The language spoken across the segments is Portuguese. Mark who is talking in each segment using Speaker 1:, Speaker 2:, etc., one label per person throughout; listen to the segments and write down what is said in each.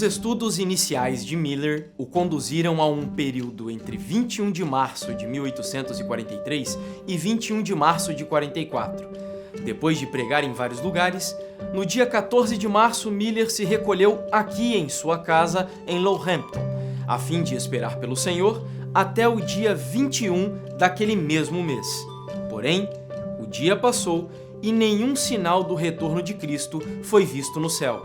Speaker 1: Os estudos iniciais de Miller o conduziram a um período entre 21 de março de 1843 e 21 de março de 44. Depois de pregar em vários lugares, no dia 14 de março Miller se recolheu aqui em sua casa em Lowhampton, a fim de esperar pelo Senhor até o dia 21 daquele mesmo mês. Porém, o dia passou e nenhum sinal do retorno de Cristo foi visto no céu.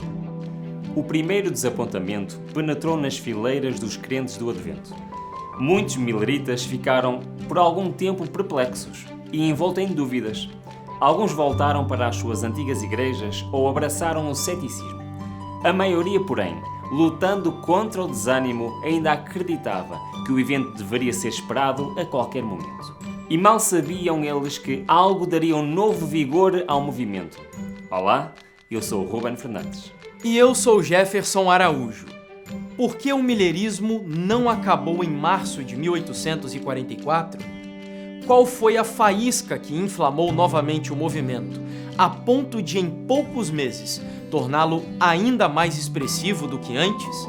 Speaker 2: O primeiro desapontamento penetrou nas fileiras dos crentes do Advento. Muitos milleritas ficaram por algum tempo perplexos e envoltos em dúvidas. Alguns voltaram para as suas antigas igrejas ou abraçaram o ceticismo. A maioria, porém, lutando contra o desânimo, ainda acreditava que o evento deveria ser esperado a qualquer momento. E mal sabiam eles que algo daria um novo vigor ao movimento. Olá, eu sou o Ruben Fernandes.
Speaker 1: E eu sou Jefferson Araújo. Por que o millerismo não acabou em março de 1844? Qual foi a faísca que inflamou novamente o movimento, a ponto de, em poucos meses, torná-lo ainda mais expressivo do que antes?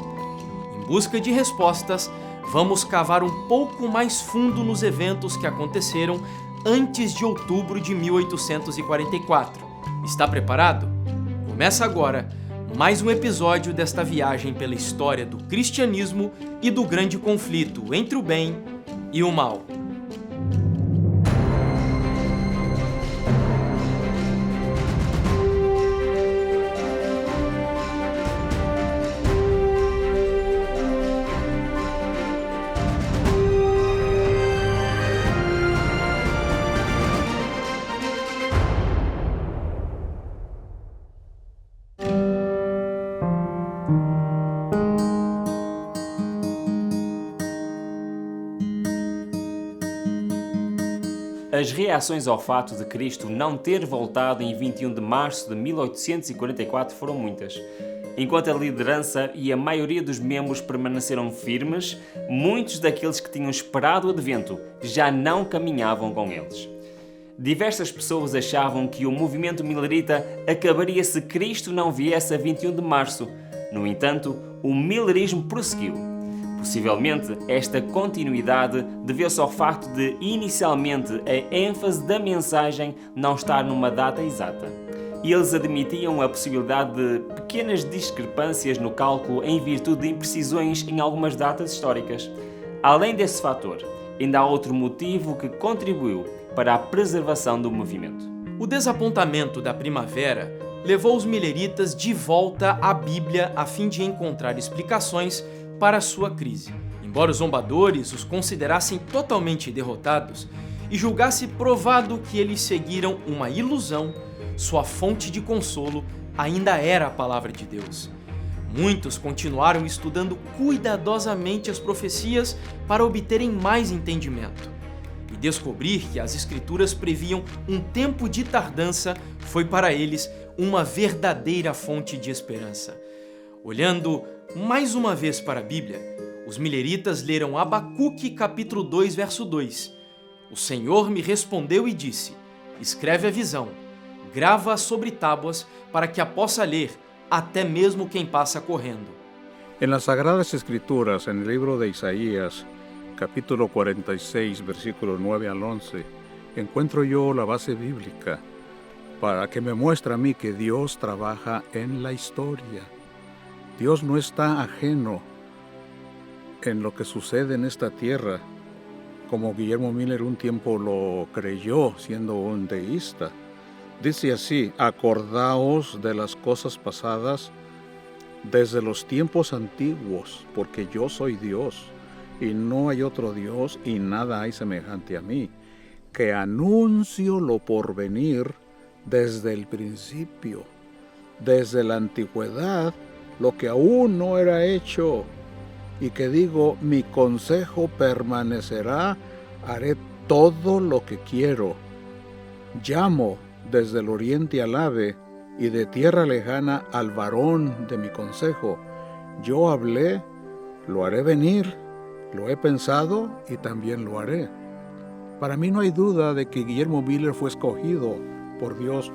Speaker 1: Em busca de respostas, vamos cavar um pouco mais fundo nos eventos que aconteceram antes de outubro de 1844. Está preparado? Começa agora mais um episódio desta viagem pela história do cristianismo e do grande conflito entre o bem e o mal.
Speaker 2: As reações ao fato de Cristo não ter voltado em 21 de março de 1844 foram muitas. Enquanto a liderança e a maioria dos membros permaneceram firmes, muitos daqueles que tinham esperado o advento já não caminhavam com eles. Diversas pessoas achavam que o movimento millerita acabaria se Cristo não viesse a 21 de março. No entanto, o millerismo prosseguiu. Possivelmente, esta continuidade deveu-se ao facto de, inicialmente, a ênfase da mensagem não estar numa data exata. E eles admitiam a possibilidade de pequenas discrepâncias no cálculo em virtude de imprecisões em algumas datas históricas. Além desse fator, ainda há outro motivo que contribuiu para a preservação do movimento.
Speaker 1: O desapontamento da primavera levou os milleritas de volta à Bíblia a fim de encontrar explicações para a sua crise. Embora os zombadores os considerassem totalmente derrotados e julgasse provado que eles seguiram uma ilusão, sua fonte de consolo ainda era a palavra de Deus. Muitos continuaram estudando cuidadosamente as profecias para obterem mais entendimento. E descobrir que as Escrituras previam um tempo de tardança foi para eles uma verdadeira fonte de esperança. Olhando mais uma vez para a Bíblia, os milleritas leram Abacuque capítulo 2, verso 2. O Senhor me respondeu e disse: escreve a visão, grava-a sobre tábuas para que a possa ler até mesmo quem passa correndo.
Speaker 3: En las Sagradas Escrituras, en el libro de Isaías, capítulo 46, versículos 9 al 11, encuentro yo la base bíblica para que me muestre a mí que Dios trabaja en la historia. Dios no está ajeno en lo que sucede en esta tierra, como Guillermo Miller un tiempo lo creyó siendo un deísta. Dice así: acordaos de las cosas pasadas desde los tiempos antiguos, porque yo soy Dios, y no hay otro Dios, y nada hay semejante a mí, que anuncio lo porvenir desde el principio, desde la antigüedad, lo que aún no era hecho, y que digo, mi consejo permanecerá, haré todo lo que quiero. Llamo desde el oriente al ave, y de tierra lejana al varón de mi consejo. Yo hablé, lo haré venir, lo he pensado y también lo haré. Para mí no hay duda de que Guillermo Miller fue escogido por Dios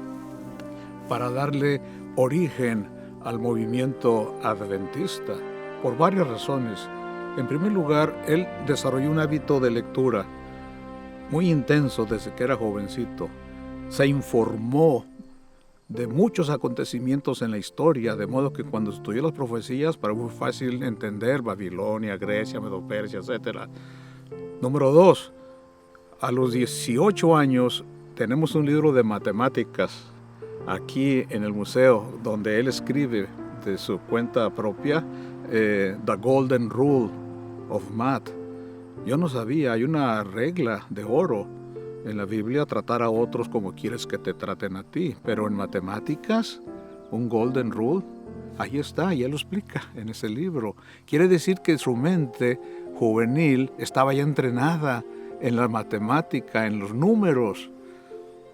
Speaker 3: para darle origen al movimiento adventista por varias razones. En primer lugar, él desarrolló un hábito de lectura muy intenso desde que era jovencito. Se informó de muchos acontecimientos en la historia, de modo que cuando estudió las profecías, para muy fácil entender Babilonia, Grecia, Medo-Persia, etc. Número 2, a los 18 años tenemos un libro de matemáticas aquí en el museo, donde él escribe de su cuenta propia The Golden Rule of Math. Yo no sabía, hay una regla de oro en la Biblia: tratar a otros como quieres que te traten a ti. Pero en matemáticas, un Golden Rule, ahí está, y él lo explica en ese libro. Quiere decir que su mente juvenil estaba ya entrenada en la matemática, en los números.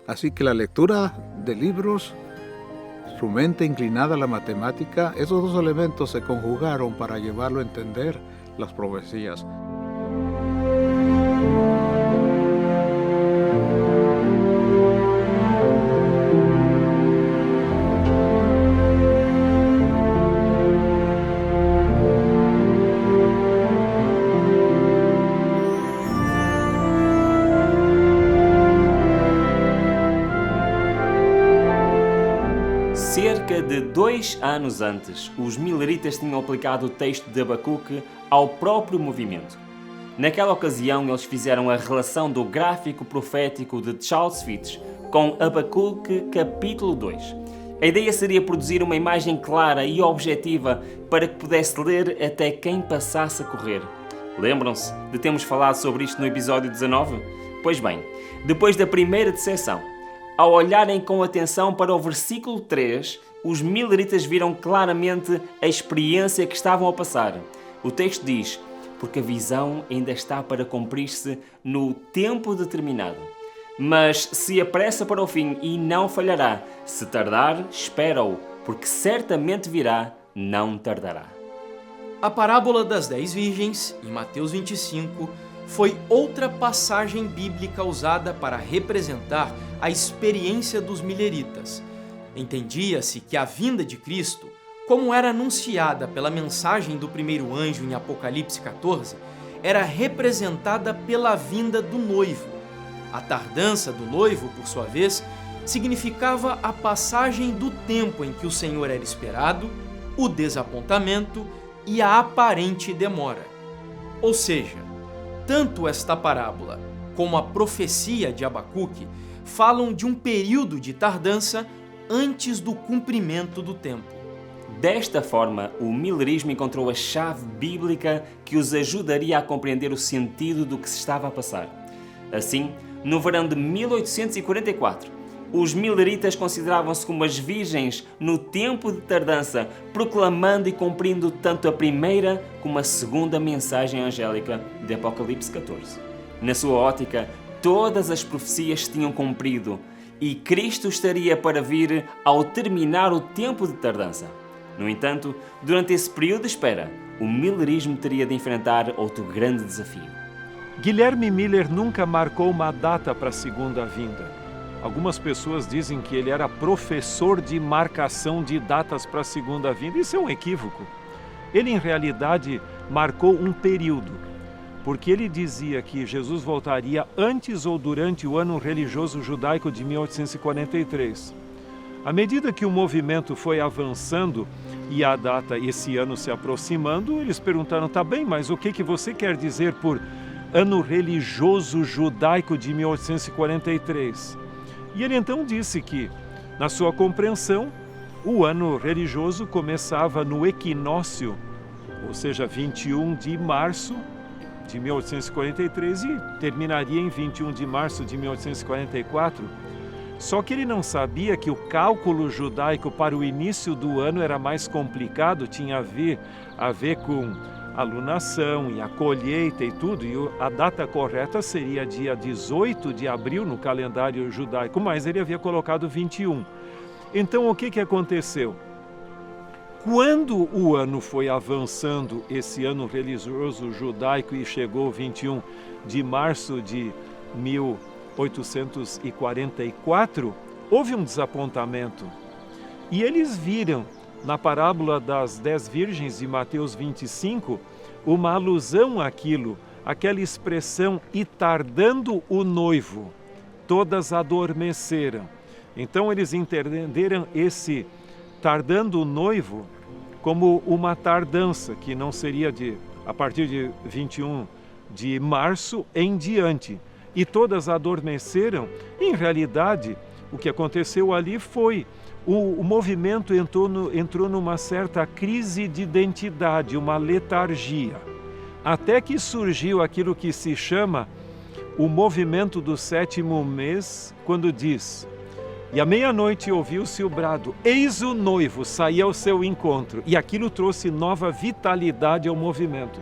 Speaker 3: Así que la lectura de libros, su mente inclinada a la matemática, esos dos elementos se conjugaron para llevarlo a entender las profecías.
Speaker 2: Cerca de 2 anos antes, os mileritas tinham aplicado o texto de Abacuque ao próprio movimento. Naquela ocasião, eles fizeram a relação do gráfico profético de Charles Fitch com Abacuque capítulo 2. A ideia seria produzir uma imagem clara e objetiva para que pudesse ler até quem passasse a correr. Lembram-se de termos falado sobre isto no episódio 19? Pois bem, depois da primeira disseção, ao olharem com atenção para o versículo 3, os mileritas viram claramente a experiência que estavam a passar. O texto diz: porque a visão ainda está para cumprir-se no tempo determinado. Mas se apressa para o fim e não falhará. Se tardar, espera-o, porque certamente virá, não tardará.
Speaker 1: A parábola das 10 virgens, em Mateus 25, foi outra passagem bíblica usada para representar a experiência dos mileritas. Entendia-se que a vinda de Cristo, como era anunciada pela mensagem do primeiro anjo em Apocalipse 14, era representada pela vinda do noivo. A tardança do noivo, por sua vez, significava a passagem do tempo em que o Senhor era esperado, o desapontamento e a aparente demora. Ou seja, tanto esta parábola como a profecia de Abacuque falam de um período de tardança antes do cumprimento do tempo.
Speaker 2: Desta forma, o milerismo encontrou a chave bíblica que os ajudaria a compreender o sentido do que se estava a passar. Assim, no verão de 1844, os mileritas consideravam-se como as virgens no tempo de tardança, proclamando e cumprindo tanto a primeira como a segunda mensagem angélica de Apocalipse 14. Na sua ótica, todas as profecias se tinham cumprido e Cristo estaria para vir ao terminar o tempo de tardança. No entanto, durante esse período de espera, o milerismo teria de enfrentar outro grande desafio.
Speaker 4: Guilherme Miller nunca marcou uma data para a segunda vinda. Algumas pessoas dizem que ele era professor de marcação de datas para a segunda vinda. Isso é um equívoco. Ele, em realidade, marcou um período, porque ele dizia que Jesus voltaria antes ou durante o ano religioso judaico de 1843. À medida que o movimento foi avançando e a data esse ano se aproximando, eles perguntaram: tá bem, mas o que você quer dizer por ano religioso judaico de 1843? E ele então disse que, na sua compreensão, o ano religioso começava no equinócio, ou seja, 21 de março de 1843 e terminaria em 21 de março de 1844. Só que ele não sabia que o cálculo judaico para o início do ano era mais complicado, tinha a ver com a lunação e a colheita e tudo, e a data correta seria dia 18 de abril no calendário judaico, mas ele havia colocado 21. Então o que aconteceu? Quando o ano foi avançando, esse ano religioso judaico, e chegou 21 de março de 1844, houve um desapontamento. E eles viram na parábola das 10 virgens de Mateus 25, uma alusão àquilo, aquela expressão, e tardando o noivo, todas adormeceram. Então eles entenderam esse tardando o noivo como uma tardança, que não seria a partir de 21 de março em diante. E todas adormeceram. Em realidade, o que aconteceu ali foi o movimento entrou numa certa crise de identidade, uma letargia. Até que surgiu aquilo que se chama o movimento do 7º mês, quando diz: e à meia-noite ouviu-se o brado, eis o noivo, saía ao seu encontro. E aquilo trouxe nova vitalidade ao movimento.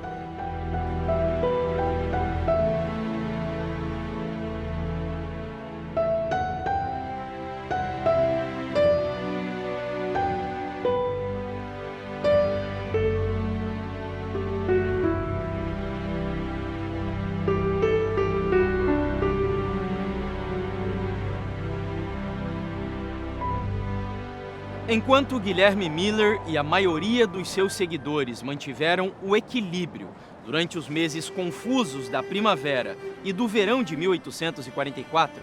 Speaker 1: Enquanto Guilherme Miller e a maioria dos seus seguidores mantiveram o equilíbrio durante os meses confusos da primavera e do verão de 1844,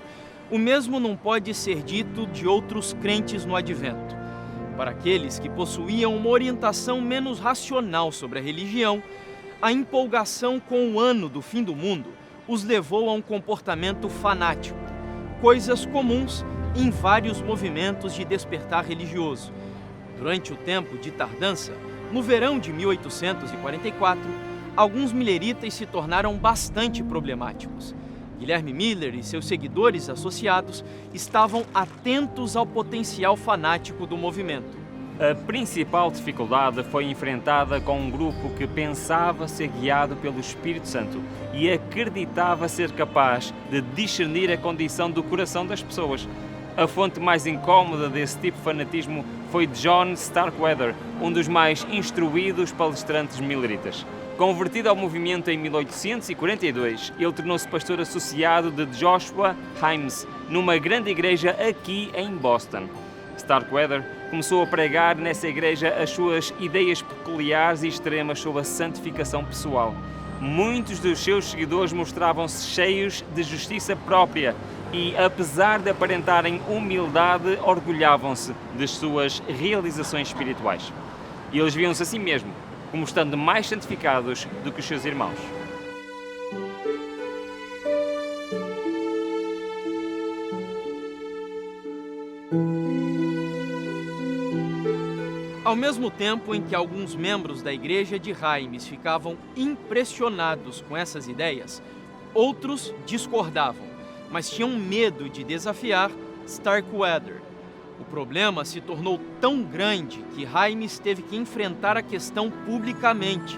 Speaker 1: o mesmo não pode ser dito de outros crentes no Advento. Para aqueles que possuíam uma orientação menos racional sobre a religião, a empolgação com o ano do fim do mundo os levou a um comportamento fanático, coisas comuns em vários movimentos de despertar religioso. Durante o tempo de tardança, no verão de 1844, alguns mileritas se tornaram bastante problemáticos. Guilherme Miller e seus seguidores associados estavam atentos ao potencial fanático do movimento.
Speaker 2: A principal dificuldade foi enfrentada com um grupo que pensava ser guiado pelo Espírito Santo e acreditava ser capaz de discernir a condição do coração das pessoas. A fonte mais incómoda desse tipo de fanatismo foi John Starkweather, um dos mais instruídos palestrantes milleritas. Convertido ao movimento em 1842, ele tornou-se pastor associado de Joshua Himes, numa grande igreja aqui em Boston. Starkweather começou a pregar nessa igreja as suas ideias peculiares e extremas sobre a santificação pessoal. Muitos dos seus seguidores mostravam-se cheios de justiça própria e, apesar de aparentarem humildade, orgulhavam-se das suas realizações espirituais. E eles viam-se a si mesmo como estando mais santificados do que os seus irmãos.
Speaker 1: Ao mesmo tempo em que alguns membros da igreja de Himes ficavam impressionados com essas ideias, outros discordavam, mas tinham medo de desafiar Starkweather. O problema se tornou tão grande que Himes teve que enfrentar a questão publicamente.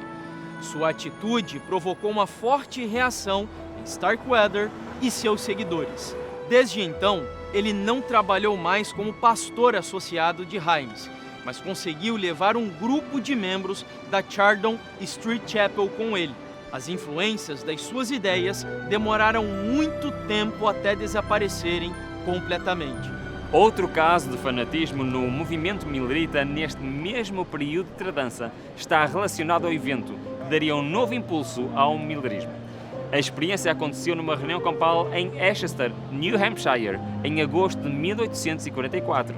Speaker 1: Sua atitude provocou uma forte reação em Starkweather e seus seguidores. Desde então, ele não trabalhou mais como pastor associado de Himes, mas conseguiu levar um grupo de membros da Chardon Street Chapel com ele. As influências das suas ideias demoraram muito tempo até desaparecerem completamente.
Speaker 2: Outro caso de fanatismo no movimento millerita neste mesmo período de tardança está relacionado ao evento que daria um novo impulso ao millerismo. A experiência aconteceu numa reunião campal em Exeter, New Hampshire, em agosto de 1844.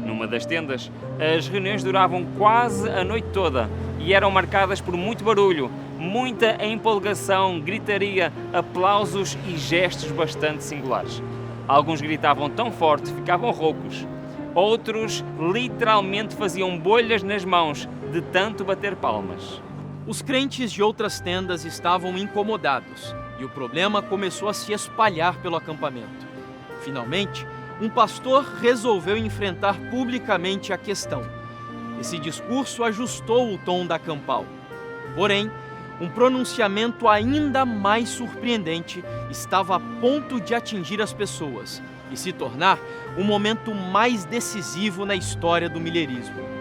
Speaker 2: Numa das tendas, as reuniões duravam quase a noite toda e eram marcadas por muito barulho, muita empolgação, gritaria, aplausos e gestos bastante singulares. Alguns gritavam tão forte que ficavam roucos. Outros literalmente faziam bolhas nas mãos de tanto bater palmas.
Speaker 1: Os crentes de outras tendas estavam incomodados e o problema começou a se espalhar pelo acampamento. Finalmente, um pastor resolveu enfrentar publicamente a questão. Esse discurso ajustou o tom da campal. Porém, um pronunciamento ainda mais surpreendente estava a ponto de atingir as pessoas e se tornar o momento mais decisivo na história do millerismo.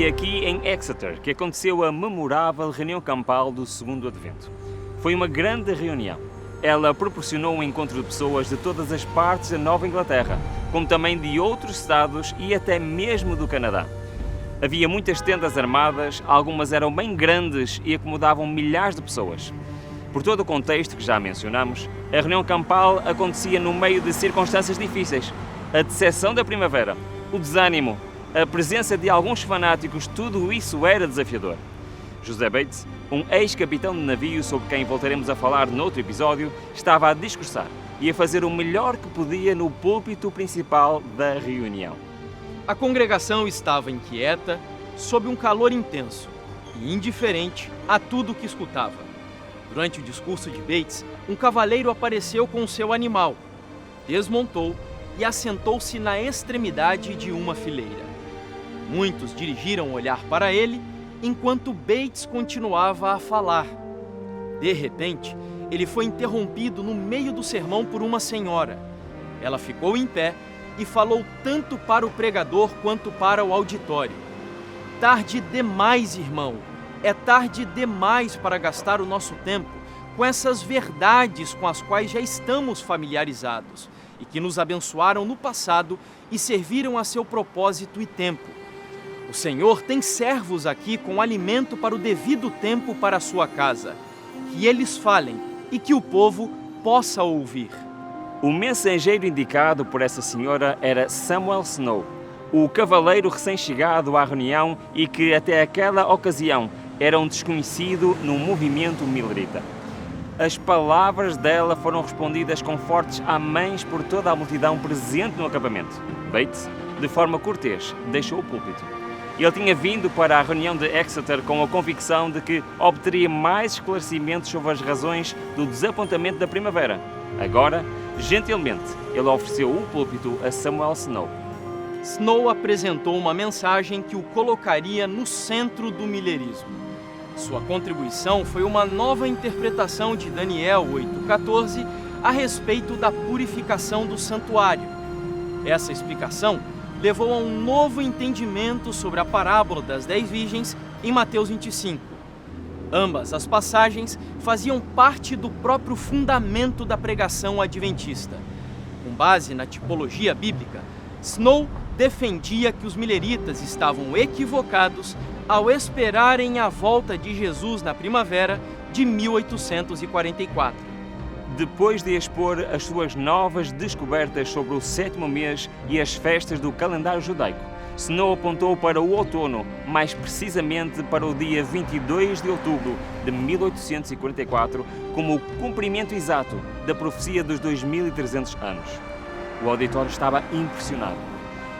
Speaker 2: Foi aqui em Exeter que aconteceu a memorável reunião campal do segundo Advento. Foi uma grande reunião. Ela proporcionou um encontro de pessoas de todas as partes da Nova Inglaterra, como também de outros estados e até mesmo do Canadá. Havia muitas tendas armadas, algumas eram bem grandes e acomodavam milhares de pessoas. Por todo o contexto que já mencionamos, a reunião campal acontecia no meio de circunstâncias difíceis. A decepção da primavera, o desânimo, a presença de alguns fanáticos, tudo isso era desafiador. José Bates, um ex-capitão de navio sobre quem voltaremos a falar noutro episódio, estava a discursar e a fazer o melhor que podia no púlpito principal da reunião.
Speaker 1: A congregação estava inquieta, sob um calor intenso e indiferente a tudo o que escutava. Durante o discurso de Bates, um cavaleiro apareceu com seu animal, desmontou e assentou-se na extremidade de uma fileira. Muitos dirigiram o olhar para ele, enquanto Bates continuava a falar. De repente, ele foi interrompido no meio do sermão por uma senhora. Ela ficou em pé e falou tanto para o pregador quanto para o auditório. Tarde demais, irmão. É tarde demais para gastar o nosso tempo com essas verdades com as quais já estamos familiarizados e que nos abençoaram no passado e serviram a seu propósito e tempo. O Senhor tem servos aqui com alimento para o devido tempo para a sua casa. Que eles falem e que o povo possa ouvir.
Speaker 2: O mensageiro indicado por essa senhora era Samuel Snow, o cavaleiro recém-chegado à reunião e que até aquela ocasião era um desconhecido no movimento millerita. As palavras dela foram respondidas com fortes améns por toda a multidão presente no acampamento. Bates, de forma cortês, deixou o púlpito. Ele tinha vindo para a reunião de Exeter com a convicção de que obteria mais esclarecimentos sobre as razões do desapontamento da primavera. Agora, gentilmente, ele ofereceu o púlpito a Samuel Snow.
Speaker 1: Snow apresentou uma mensagem que o colocaria no centro do millerismo. Sua contribuição foi uma nova interpretação de Daniel 8,14 a respeito da purificação do santuário. Essa explicação levou a um novo entendimento sobre a parábola das 10 virgens em Mateus 25. Ambas as passagens faziam parte do próprio fundamento da pregação adventista. Com base na tipologia bíblica, Snow defendia que os milleritas estavam equivocados ao esperarem a volta de Jesus na primavera de 1844.
Speaker 2: Depois de expor as suas novas descobertas sobre o sétimo mês e as festas do calendário judaico, Snow apontou para o outono, mais precisamente para o dia 22 de outubro de 1844, como o cumprimento exato da profecia dos 2300 anos. O auditório estava impressionado.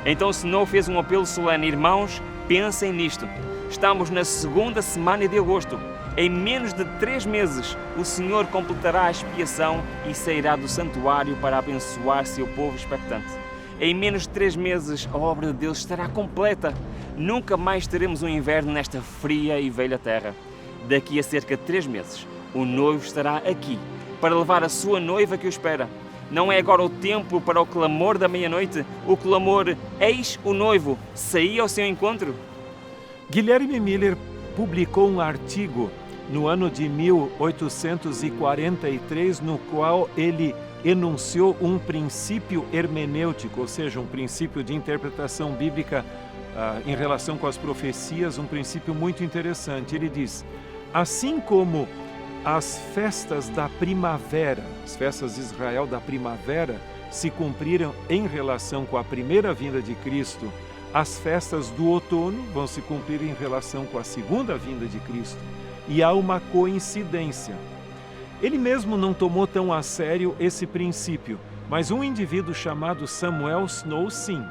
Speaker 2: Então Snow fez um apelo solene: irmãos, pensem nisto. Estamos na segunda semana de agosto. Em menos de 3 meses, o Senhor completará a expiação e sairá do santuário para abençoar seu povo expectante. Em menos de 3 meses, a obra de Deus estará completa. Nunca mais teremos um inverno nesta fria e velha terra. Daqui a cerca de 3 meses, o noivo estará aqui para levar a sua noiva que o espera. Não é agora o tempo para o clamor da meia-noite? O clamor, eis o noivo, saí ao seu encontro?
Speaker 4: Guilherme Miller publicou um artigo no ano de 1843, no qual ele enunciou um princípio hermenêutico, ou seja, um princípio de interpretação bíblica em relação com as profecias, um princípio muito interessante. Ele diz: assim como as festas da primavera, as festas de Israel da primavera, se cumpriram em relação com a primeira vinda de Cristo, as festas do outono vão se cumprir em relação com a segunda vinda de Cristo. E há uma coincidência. Ele mesmo não tomou tão a sério esse princípio, mas um indivíduo chamado Samuel Snow, sim.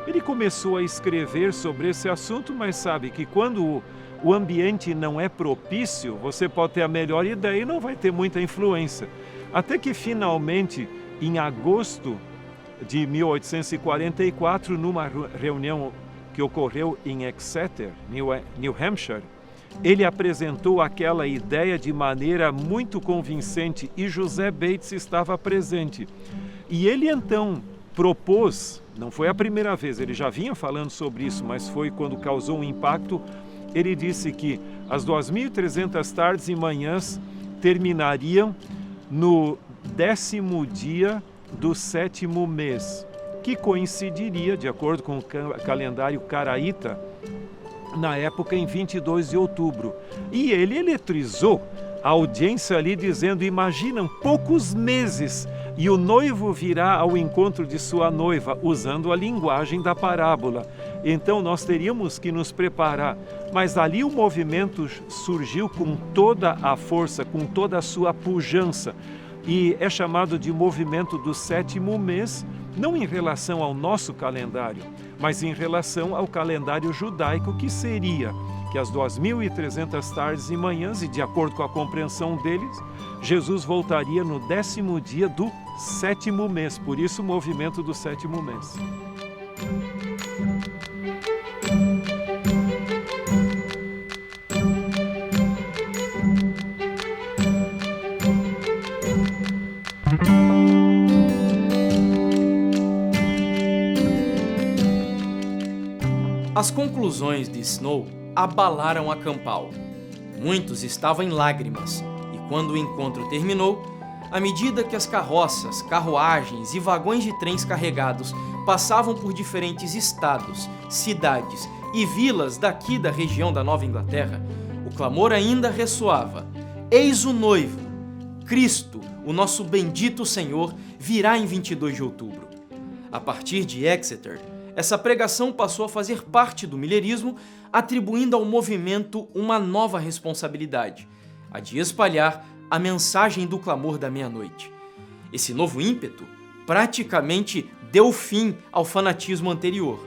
Speaker 4: Ele começou a escrever sobre esse assunto, mas sabe que quando o ambiente não é propício, você pode ter a melhor ideia e não vai ter muita influência. Até que finalmente, em agosto de 1844, numa reunião que ocorreu em Exeter, New Hampshire, ele apresentou aquela ideia de maneira muito convincente e José Bates estava presente. E ele então propôs, não foi a primeira vez, ele já vinha falando sobre isso, mas foi quando causou um impacto. Ele disse que as 2.300 tardes e manhãs terminariam no 10º dia do 7º mês, que coincidiria, de acordo com o calendário caraíta, na época em 22 de outubro. E ele eletrizou a audiência ali dizendo, imaginam, poucos meses e o noivo virá ao encontro de sua noiva, usando a linguagem da parábola. Então nós teríamos que nos preparar. Mas ali o movimento surgiu com toda a força, com toda a sua pujança. E é chamado de movimento do 7º mês, não em relação ao nosso calendário, mas em relação ao calendário judaico, que seria que as 2.300 tardes e manhãs, e de acordo com a compreensão deles, Jesus voltaria no 10º dia do 7º mês, por isso o movimento do 7º mês.
Speaker 1: As conclusões de Snow abalaram a campal. Muitos estavam em lágrimas, e quando o encontro terminou, à medida que as carroças, carruagens e vagões de trens carregados passavam por diferentes estados, cidades e vilas daqui da região da Nova Inglaterra, o clamor ainda ressoava: eis o noivo, Cristo, o nosso bendito Senhor, virá em 22 de outubro. A partir de Exeter, essa pregação passou a fazer parte do milherismo, atribuindo ao movimento uma nova responsabilidade, a de espalhar a mensagem do clamor da meia-noite. Esse novo ímpeto praticamente deu fim ao fanatismo anterior.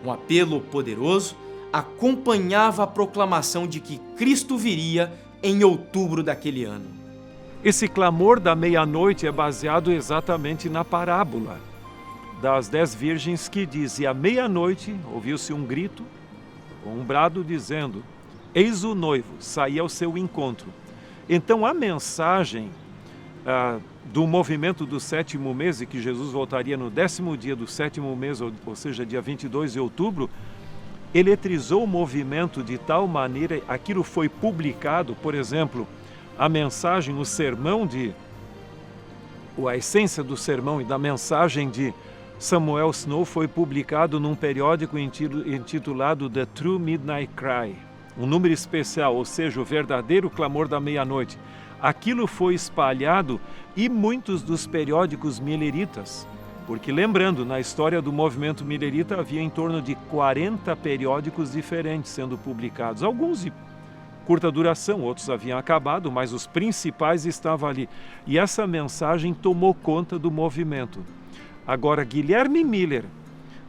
Speaker 1: Um apelo poderoso acompanhava a proclamação de que Cristo viria em outubro daquele ano.
Speaker 4: Esse clamor da meia-noite é baseado exatamente na parábola das 10 virgens, que diz: e à meia-noite ouviu-se um grito, um brado dizendo: eis o noivo, saí ao seu encontro. Então a mensagem do movimento do 7º mês, e que Jesus voltaria no 10º dia do 7º mês, ou seja, dia 22 de outubro, eletrizou o movimento de tal maneira, aquilo foi publicado, por exemplo, a mensagem, o sermão a essência do sermão e da mensagem de Samuel Snow foi publicado num periódico intitulado The True Midnight Cry, um número especial, ou seja, o verdadeiro clamor da meia-noite. Aquilo foi espalhado e muitos dos periódicos mileritas, porque lembrando, na história do movimento milerita havia em torno de 40 periódicos diferentes sendo publicados, alguns de curta duração, outros haviam acabado, mas os principais estavam ali. E essa mensagem tomou conta do movimento. Agora, Guilherme Miller,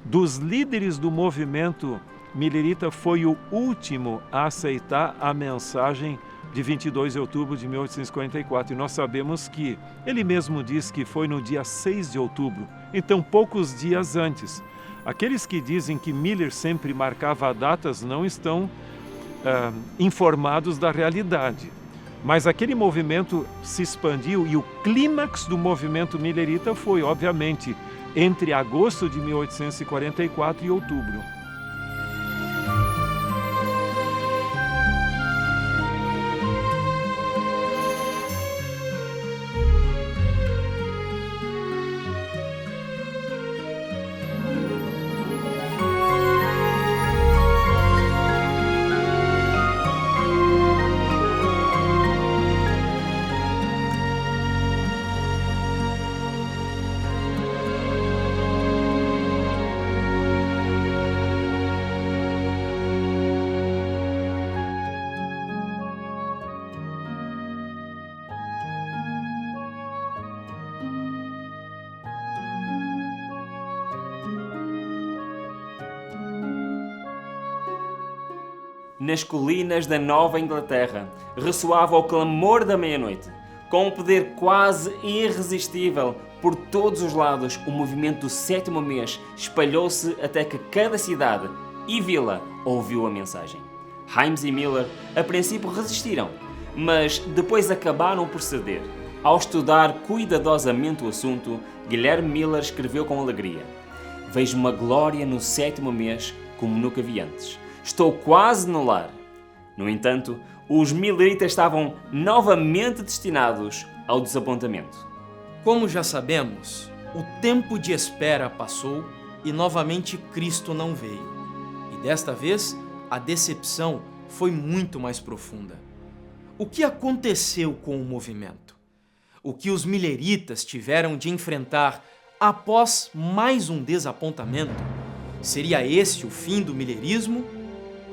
Speaker 4: dos líderes do movimento milerita, foi o último a aceitar a mensagem de 22 de outubro de 1844. E nós sabemos que ele mesmo diz que foi no dia 6 de outubro, então poucos dias antes. Aqueles que dizem que Miller sempre marcava datas não estão informados da realidade. Mas aquele movimento se expandiu e o clímax do movimento millerita foi, obviamente, entre agosto de 1844 e outubro.
Speaker 2: Nas colinas da Nova Inglaterra ressoava o clamor da meia-noite. Com um poder quase irresistível por todos os lados, o movimento do 7º mês espalhou-se até que cada cidade e vila ouviu a mensagem. Himes e Miller a princípio resistiram, mas depois acabaram por ceder. Ao estudar cuidadosamente o assunto, Guilherme Miller escreveu com alegria: "Vejo uma glória no 7º mês como nunca vi antes. Estou quase no lar." No entanto, os mileritas estavam novamente destinados ao desapontamento.
Speaker 1: Como já sabemos, o tempo de espera passou e novamente Cristo não veio. E desta vez, a decepção foi muito mais profunda. O que aconteceu com o movimento? O que os mileritas tiveram de enfrentar após mais um desapontamento? Seria esse o fim do milerismo?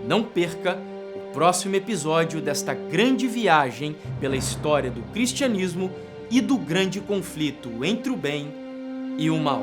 Speaker 1: Não perca o próximo episódio desta grande viagem pela história do cristianismo e do grande conflito entre o bem e o mal.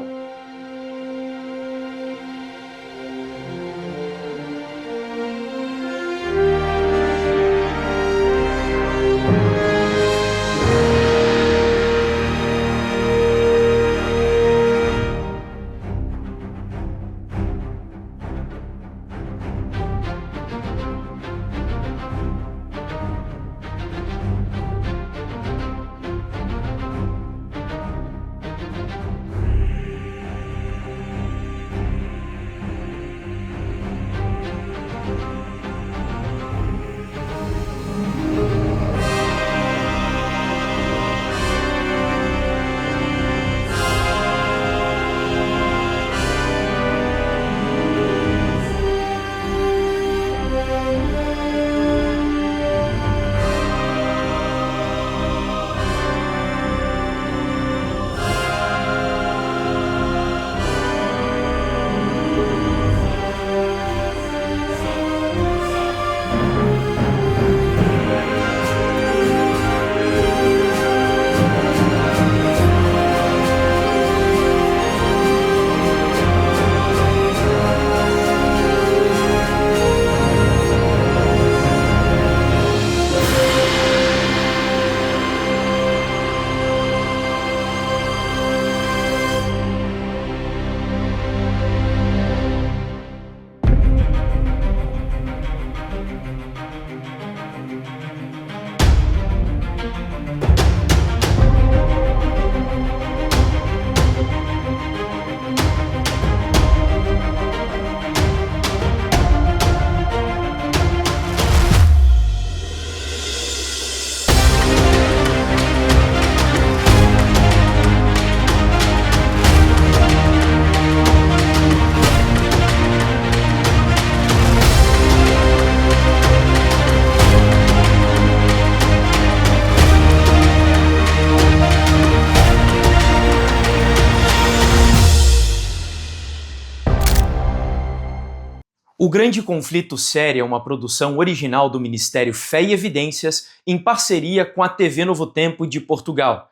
Speaker 1: O Grande Conflito Série é uma produção original do Ministério Fé e Evidências em parceria com a TV Novo Tempo de Portugal.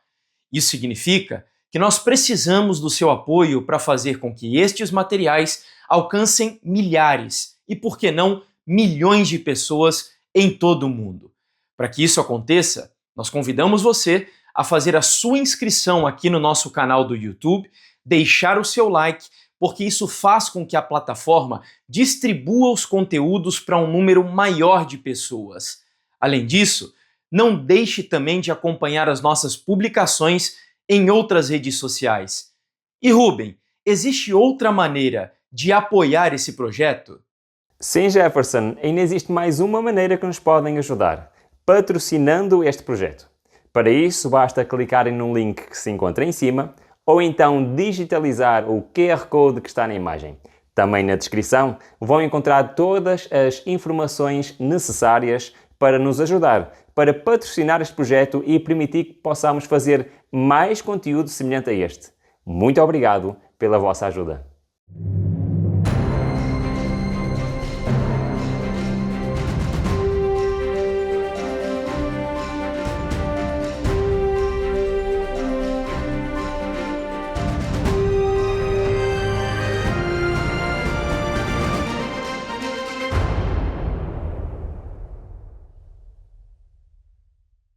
Speaker 1: Isso significa que nós precisamos do seu apoio para fazer com que estes materiais alcancem milhares e, por que não, milhões de pessoas em todo o mundo. Para que isso aconteça, nós convidamos você a fazer a sua inscrição aqui no nosso canal do YouTube, deixar o seu like, porque isso faz com que a plataforma distribua os conteúdos para um número maior de pessoas. Além disso, não deixe também de acompanhar as nossas publicações em outras redes sociais. E Rubem, existe outra maneira de apoiar esse projeto?
Speaker 2: Sim, Jefferson, ainda existe mais uma maneira que nos podem ajudar: patrocinando este projeto. Para isso, basta clicarem no link que se encontra em cima, ou então digitalizar o QR Code que está na imagem. Também na descrição vão encontrar todas as informações necessárias para nos ajudar, para patrocinar este projeto e permitir que possamos fazer mais conteúdo semelhante a este. Muito obrigado pela vossa ajuda.